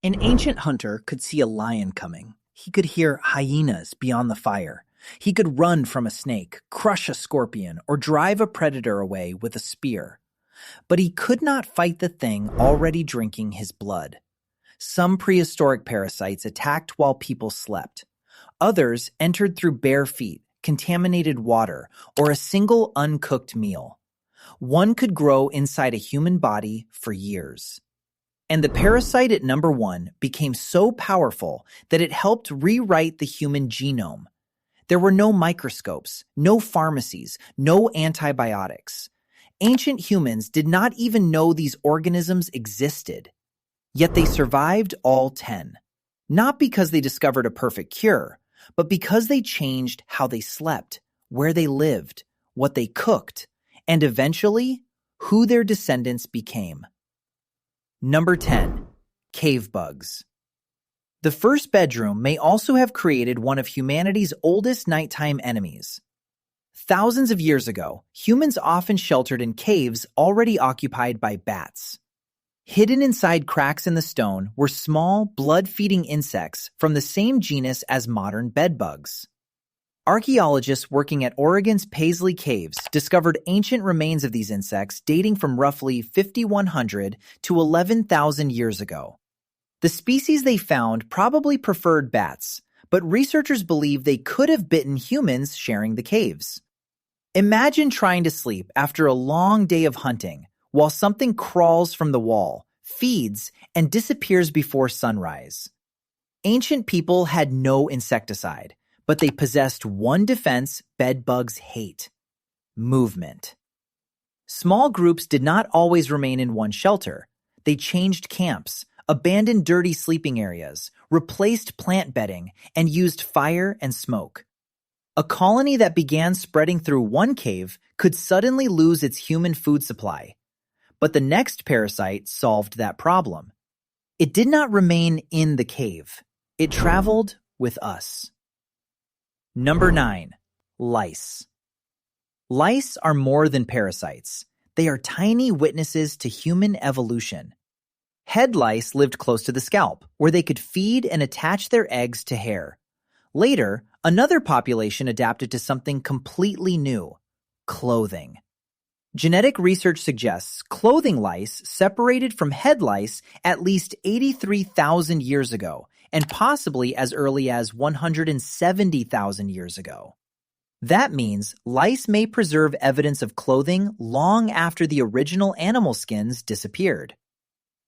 An ancient hunter could see a lion coming. He could hear hyenas beyond the fire. He could run from a snake, crush a scorpion, or drive a predator away with a spear. But he could not fight the thing already drinking his blood. Some prehistoric parasites attacked while people slept. Others entered through bare feet, contaminated water, or a single uncooked meal. One could grow inside a human body for years. And the parasite at number 1 became so powerful that it helped rewrite the human genome. There were no microscopes, no pharmacies, no antibiotics. Ancient humans did not even know these organisms existed. Yet they survived all 10. Not because they discovered a perfect cure, but because they changed how they slept, where they lived, what they cooked, and eventually, who their descendants became. Number 10. Cave bugs. The first bedroom may also have created one of humanity's oldest nighttime enemies. Thousands of years ago, humans often sheltered in caves already occupied by bats. Hidden inside cracks in the stone were small, blood-feeding insects from the same genus as modern bedbugs. Archaeologists working at Oregon's Paisley Caves discovered ancient remains of these insects dating from roughly 5,100 to 11,000 years ago. The species they found probably preferred bats, but researchers believe they could have bitten humans sharing the caves. Imagine trying to sleep after a long day of hunting while something crawls from the wall, feeds, and disappears before sunrise. Ancient people had no insecticide, but they possessed one defense bedbugs hate: movement. Small groups did not always remain in one shelter. They changed camps, abandoned dirty sleeping areas, replaced plant bedding, and used fire and smoke. A colony that began spreading through one cave could suddenly lose its human food supply. But the next parasite solved that problem. It did not remain in the cave. It traveled with us. Number 9. Lice. Lice are more than parasites. They are tiny witnesses to human evolution. Head lice lived close to the scalp, where they could feed and attach their eggs to hair. Later, another population adapted to something completely new: clothing. Genetic research suggests clothing lice separated from head lice at least 83,000 years ago, and possibly as early as 170,000 years ago. That means lice may preserve evidence of clothing long after the original animal skins disappeared.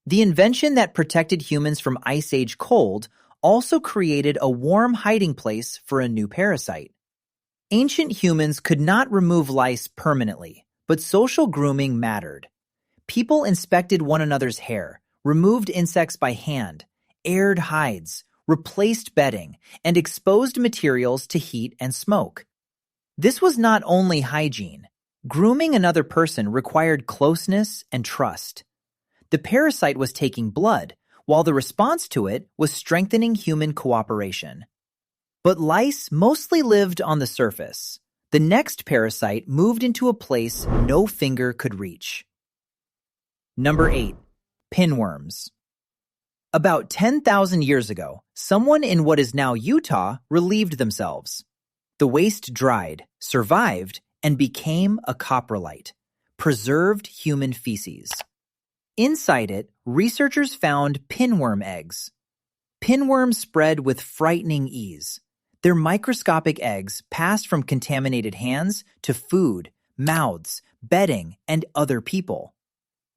The invention that protected humans from Ice Age cold also created a warm hiding place for a new parasite. Ancient humans could not remove lice permanently, but social grooming mattered. People inspected one another's hair, removed insects by hand, aired hides, replaced bedding, and exposed materials to heat and smoke. This was not only hygiene. Grooming another person required closeness and trust. The parasite was taking blood, while the response to it was strengthening human cooperation. But lice mostly lived on the surface. The next parasite moved into a place no finger could reach. Number 8. Pinworms. About 10,000 years ago, someone in what is now Utah relieved themselves. The waste dried, survived, and became a coprolite, preserved human feces. Inside it, researchers found pinworm eggs. Pinworms spread with frightening ease. Their microscopic eggs passed from contaminated hands to food, mouths, bedding, and other people.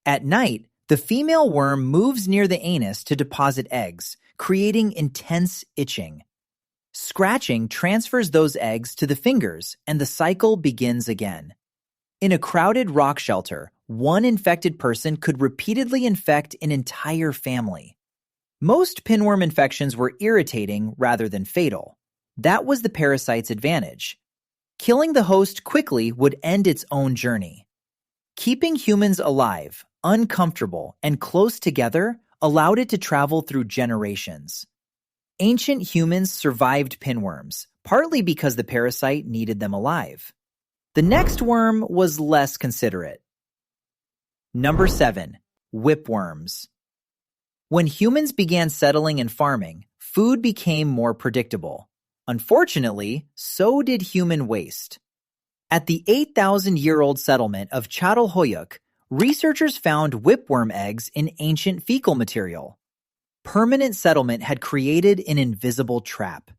At night, the female worm moves near the anus to deposit eggs, creating intense itching. Scratching transfers those eggs to the fingers, and the cycle begins again. In a crowded rock shelter, one infected person could repeatedly infect an entire family. Most pinworm infections were irritating rather than fatal. That was the parasite's advantage. Killing the host quickly would end its own journey. Keeping humans alive, uncomfortable, and close together allowed it to travel through generations. Ancient humans survived pinworms, partly because the parasite needed them alive. The next worm was less considerate. Number 7. Whipworms. When humans began settling and farming, food became more predictable. Unfortunately, so did human waste. At the 8,000-year-old settlement of Çatalhöyük, researchers found whipworm eggs in ancient fecal material. Permanent settlement had created an invisible trap.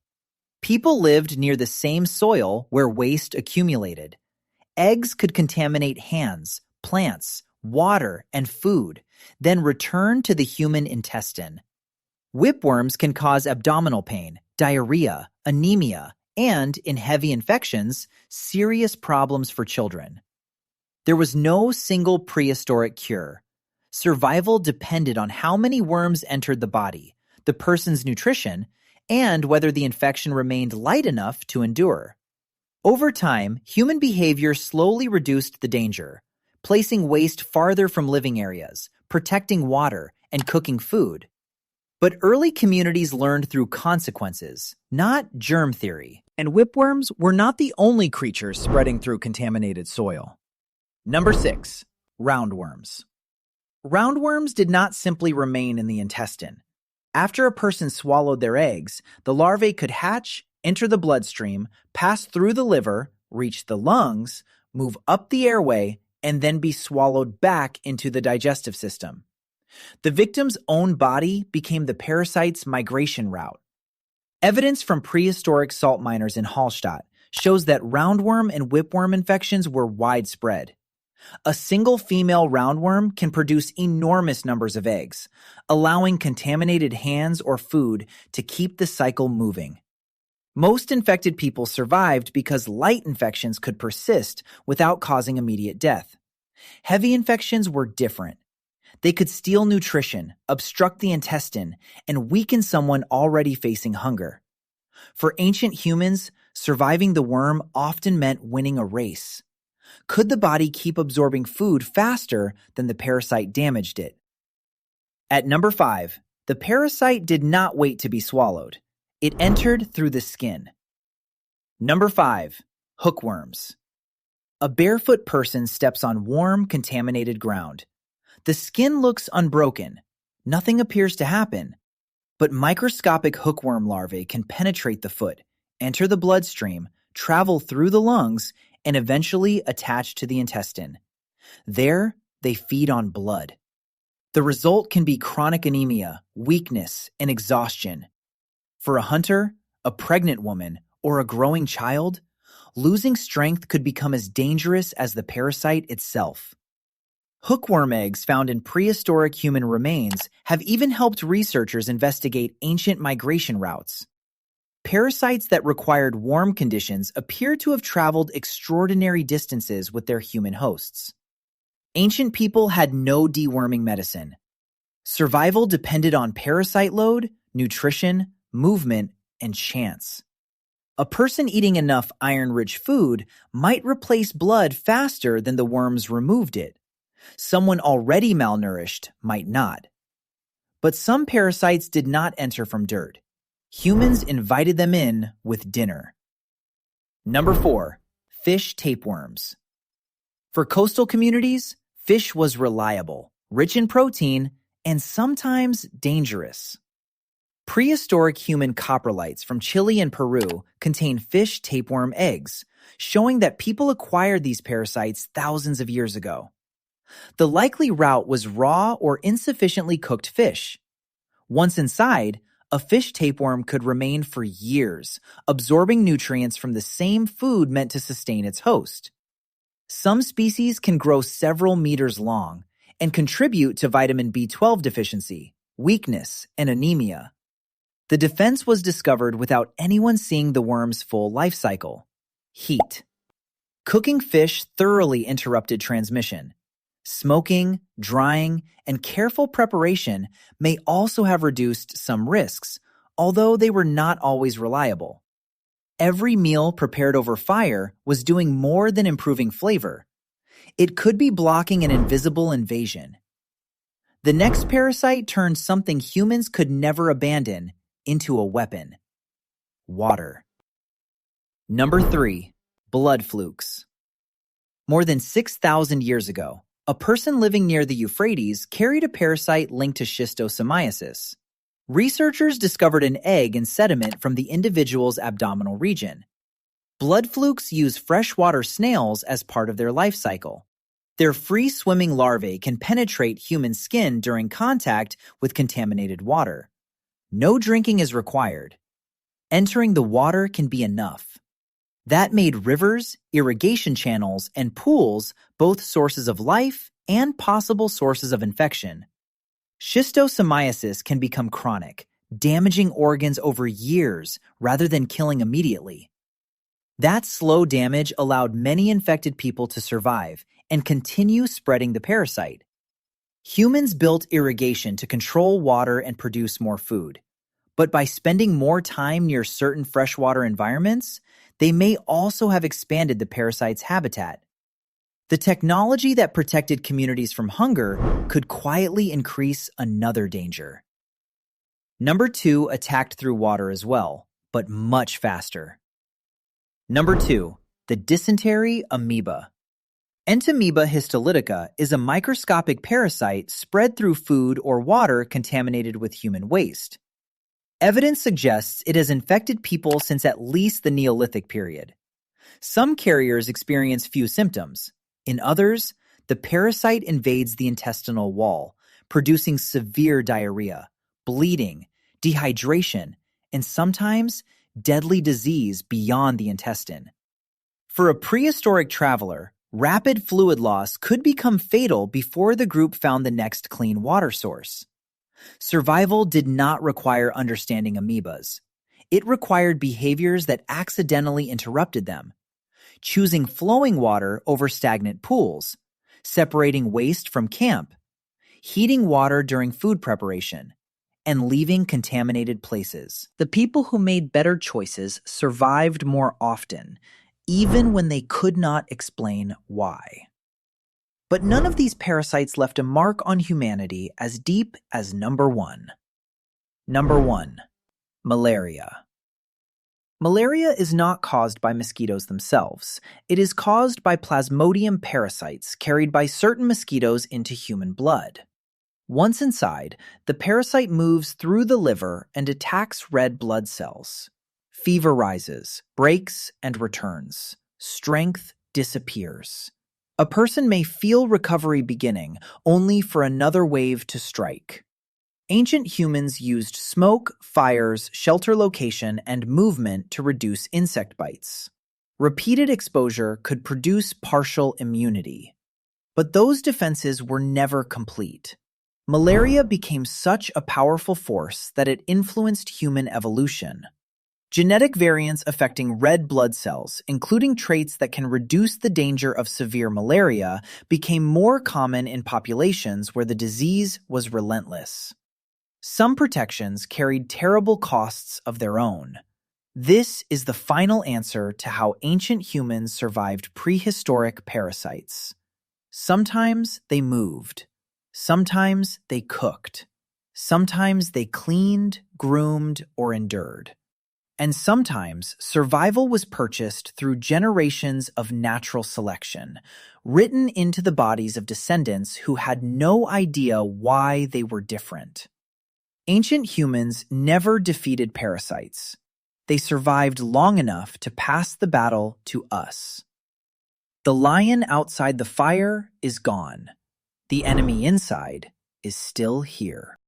People lived near the same soil where waste accumulated. Eggs could contaminate hands, plants, water, and food, then return to the human intestine. Whipworms can cause abdominal pain, diarrhea, anemia, and, in heavy infections, serious problems for children. There was no single prehistoric cure. Survival depended on how many worms entered the body, the person's nutrition, and whether the infection remained light enough to endure. Over time, human behavior slowly reduced the danger, placing waste farther from living areas, protecting water, and cooking food. But early communities learned through consequences, not germ theory. And whipworms were not the only creatures spreading through contaminated soil. Number 6. Roundworms. Roundworms did not simply remain in the intestine. After a person swallowed their eggs, the larvae could hatch, enter the bloodstream, pass through the liver, reach the lungs, move up the airway, and then be swallowed back into the digestive system. The victim's own body became the parasite's migration route. Evidence from prehistoric salt miners in Hallstatt shows that roundworm and whipworm infections were widespread. A single female roundworm can produce enormous numbers of eggs, allowing contaminated hands or food to keep the cycle moving. Most infected people survived because light infections could persist without causing immediate death. Heavy infections were different. They could steal nutrition, obstruct the intestine, and weaken someone already facing hunger. For ancient humans, surviving the worm often meant winning a race. Could the body keep absorbing food faster than the parasite damaged it? At number 5, the parasite did not wait to be swallowed. It entered through the skin. Number 5. Hookworms. A barefoot person steps on warm, contaminated ground. The skin looks unbroken. Nothing appears to happen. But microscopic hookworm larvae can penetrate the foot, enter the bloodstream, travel through the lungs, and eventually attach to the intestine. There, they feed on blood. The result can be chronic anemia, weakness, and exhaustion. For a hunter, a pregnant woman, or a growing child, losing strength could become as dangerous as the parasite itself. Hookworm eggs found in prehistoric human remains have even helped researchers investigate ancient migration routes. Parasites that required warm conditions appear to have traveled extraordinary distances with their human hosts. Ancient people had no deworming medicine. Survival depended on parasite load, nutrition, movement, and chance. A person eating enough iron-rich food might replace blood faster than the worms removed it. Someone already malnourished might not. But some parasites did not enter from dirt. Humans invited them in with dinner. Number 4. Fish tapeworms. For coastal communities, fish was reliable, rich in protein, and sometimes dangerous. Prehistoric human coprolites from Chile and Peru contain fish tapeworm eggs, showing that people acquired these parasites thousands of years ago. The likely route was raw or insufficiently cooked fish. Once inside, a fish tapeworm could remain for years, absorbing nutrients from the same food meant to sustain its host. Some species can grow several meters long and contribute to vitamin B12 deficiency, weakness, and anemia. The defense was discovered without anyone seeing the worm's full life cycle. Heat. Cooking fish thoroughly interrupted transmission. Smoking, drying, and careful preparation may also have reduced some risks, although they were not always reliable. Every meal prepared over fire was doing more than improving flavor. It could be blocking an invisible invasion. The next parasite turned something humans could never abandon into a weapon. Water. Number 3. Blood flukes. More than 6,000 years ago, A person living near the Euphrates carried a parasite linked to schistosomiasis. Researchers discovered an egg and sediment from the individual's abdominal region. Blood flukes use freshwater snails as part of their life cycle. Their free-swimming larvae can penetrate human skin during contact with contaminated water. No drinking is required. Entering the water can be enough. That made rivers, irrigation channels, and pools both sources of life and possible sources of infection. Schistosomiasis can become chronic, damaging organs over years rather than killing immediately. That slow damage allowed many infected people to survive and continue spreading the parasite. Humans built irrigation to control water and produce more food. But by spending more time near certain freshwater environments, they may also have expanded the parasite's habitat. The technology that protected communities from hunger could quietly increase another danger. Number 2 attacked through water as well, but much faster. Number 2, the Dysentery Amoeba. Entamoeba histolytica is a microscopic parasite spread through food or water contaminated with human waste. Evidence suggests it has infected people since at least the Neolithic period. Some carriers experience few symptoms. In others, the parasite invades the intestinal wall, producing severe diarrhea, bleeding, dehydration, and sometimes deadly disease beyond the intestine. For a prehistoric traveler, rapid fluid loss could become fatal before the group found the next clean water source. Survival did not require understanding amoebas. It required behaviors that accidentally interrupted them. Choosing flowing water over stagnant pools, separating waste from camp, heating water during food preparation, and leaving contaminated places. The people who made better choices survived more often, even when they could not explain why. But none of these parasites left a mark on humanity as deep as number 1. Number 1. Malaria. Malaria is not caused by mosquitoes themselves. It is caused by Plasmodium parasites carried by certain mosquitoes into human blood. Once inside, the parasite moves through the liver and attacks red blood cells. Fever rises, breaks, and returns. Strength disappears. A person may feel recovery beginning, only for another wave to strike. Ancient humans used smoke, fires, shelter location, and movement to reduce insect bites. Repeated exposure could produce partial immunity. But those defenses were never complete. Malaria became such a powerful force that it influenced human evolution. Genetic variants affecting red blood cells, including traits that can reduce the danger of severe malaria, became more common in populations where the disease was relentless. Some protections carried terrible costs of their own. This is the final answer to how ancient humans survived prehistoric parasites. Sometimes they moved. Sometimes they cooked. Sometimes they cleaned, groomed, or endured. And sometimes survival was purchased through generations of natural selection, written into the bodies of descendants who had no idea why they were different. Ancient humans never defeated parasites. They survived long enough to pass the battle to us. The lion outside the fire is gone. The enemy inside is still here.